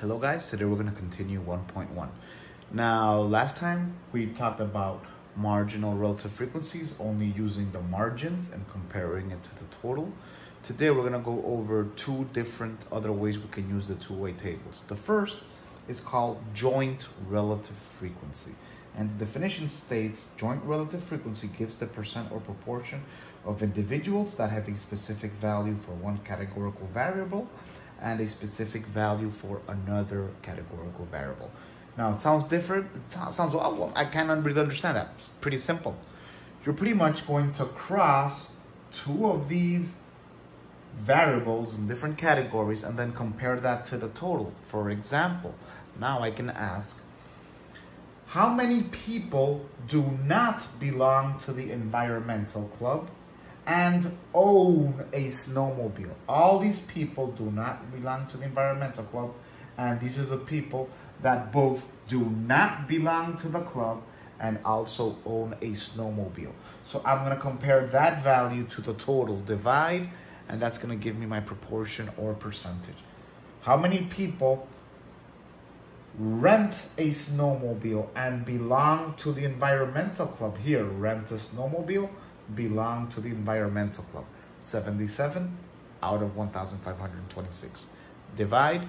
Hello guys, today we're going to continue 1.1. Now last time we talked about marginal relative frequencies, only using the margins and comparing it to the total. Today we're going to go over two different other ways we can use the two-way tables. The first is called joint relative frequency. And the definition states joint relative frequency gives the percent or proportion of individuals that have a specific value for one categorical variable and a specific value for another categorical variable. Now, it sounds different. It sounds, well, I can't really understand that. It's pretty simple. You're pretty much going to cross two of these variables in different categories and then compare that to the total. For example, now I can ask, how many people do not belong to the environmental club and own a snowmobile? All these people do not belong to the environmental club, and these are the people that both do not belong to the club and also own a snowmobile. So I'm going to compare that value to the total, divide, and that's going to give me my proportion or percentage. How many people rent a snowmobile and belong to the environmental club? Here, rent a snowmobile, belong to the environmental club. 77 out of 1,526. Divide,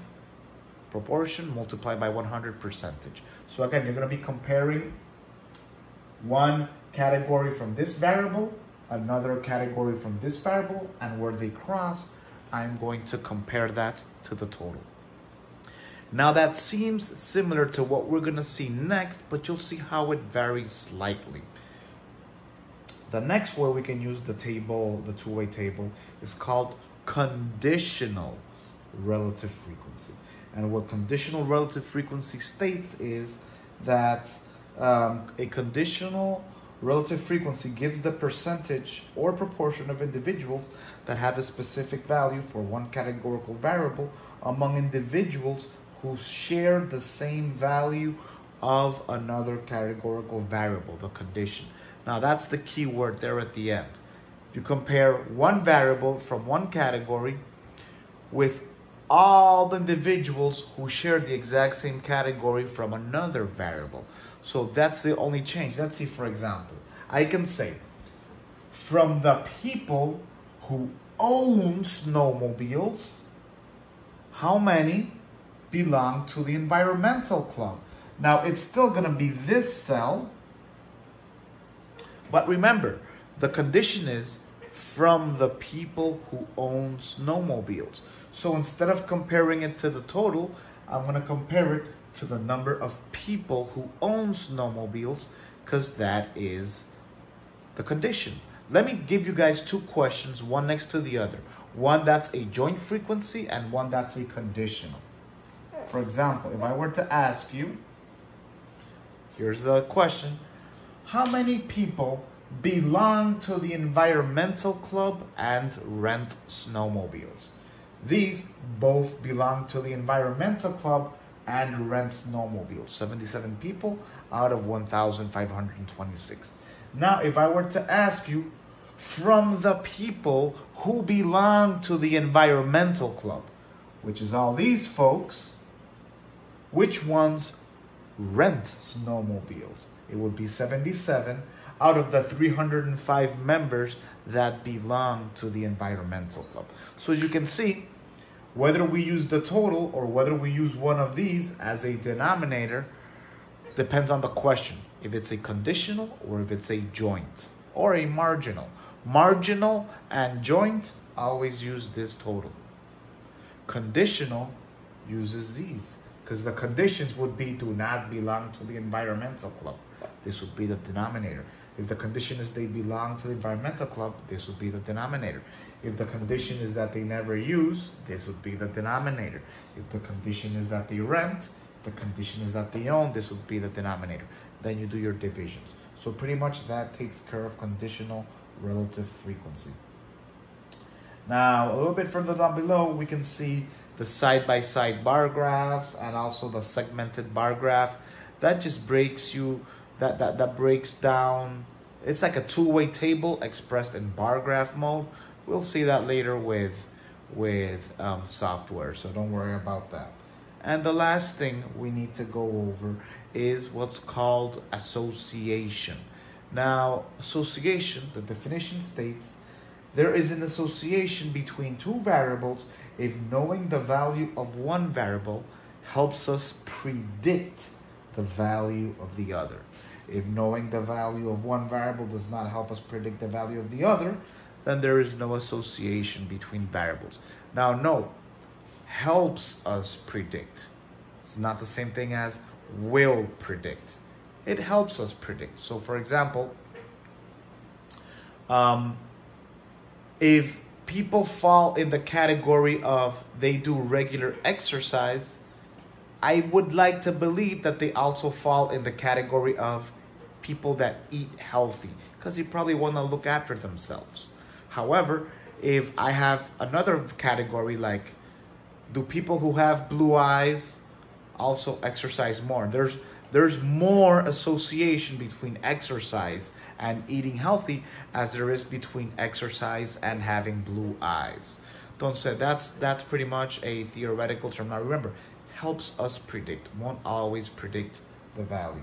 proportion, multiply by 100 percentage. So again, you're going to be comparing one category from this variable, another category from this variable, and where they cross, I'm going to compare that to the total. Now that seems similar to what we're going to see next, but you'll see how it varies slightly. The next way we can use the table, the two-way table, is called conditional relative frequency. And what conditional relative frequency states is that a conditional relative frequency gives the percentage or proportion of individuals that have a specific value for one categorical variable among individuals who share the same value of another categorical variable, the condition. Now that's the key word there at the end. You compare one variable from one category with all the individuals who share the exact same category from another variable. So that's the only change. Let's see, for example, I can say from the people who own snowmobiles, how many belong to the environmental club? Now it's still going to be this cell, but remember, the condition is from the people who own snowmobiles. So instead of comparing it to the total, I'm going to compare it to the number of people who own snowmobiles, because that is the condition. Let me give you guys two questions, one next to the other. One that's a joint frequency and one that's a conditional. For example, if I were to ask you, here's the question, how many people belong to the environmental club and rent snowmobiles? These both belong to the environmental club and rent snowmobiles. 77 people out of 1,526. Now, if I were to ask you, from the people who belong to the environmental club, which is all these folks, which ones rent snowmobiles? It would be 77 out of the 305 members that belong to the environmental club. So as you can see, whether we use the total or whether we use one of these as a denominator depends on the question. If it's a conditional or if it's a joint or a marginal. Marginal and joint always use this total. Conditional uses these, because the conditions would be do not belong to the environmental club. This would be the denominator. If the condition is they belong to the environmental club, this would be the denominator. If the condition is that they never use, this would be the denominator. If the condition is that they rent, the condition is that they own, this would be the denominator. Then you do your divisions. So pretty much that takes care of conditional relative frequency. Now, a little bit further down below, we can see the side-by-side bar graphs and also the segmented bar graph. That just breaks you, that breaks down. It's like a two-way table expressed in bar graph mode. We'll see that later with software, so don't worry about that. And the last thing we need to go over is what's called association. Now, association, the definition states, there is an association between two variables if knowing the value of one variable helps us predict the value of the other. If knowing the value of one variable does not help us predict the value of the other, then there is no association between variables. Now, note, helps us predict. It's not the same thing as will predict. It helps us predict. So, for example, if people fall in the category of they do regular exercise, I would like to believe that they also fall in the category of people that eat healthy, because they probably want to look after themselves. However, if I have another category like, do people who have blue eyes also exercise more? There's more association between exercise and eating healthy as there is between exercise and having blue eyes. Don't say that's pretty much a theoretical term. Now remember, helps us predict, won't always predict the value.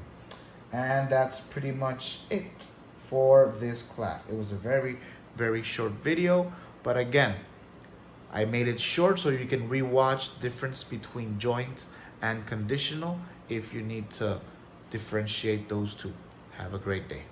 And that's pretty much it for this class. It was a very, very short video, but again, I made it short so you can rewatch the difference between joint and conditional if you need to differentiate those two. Have a great day.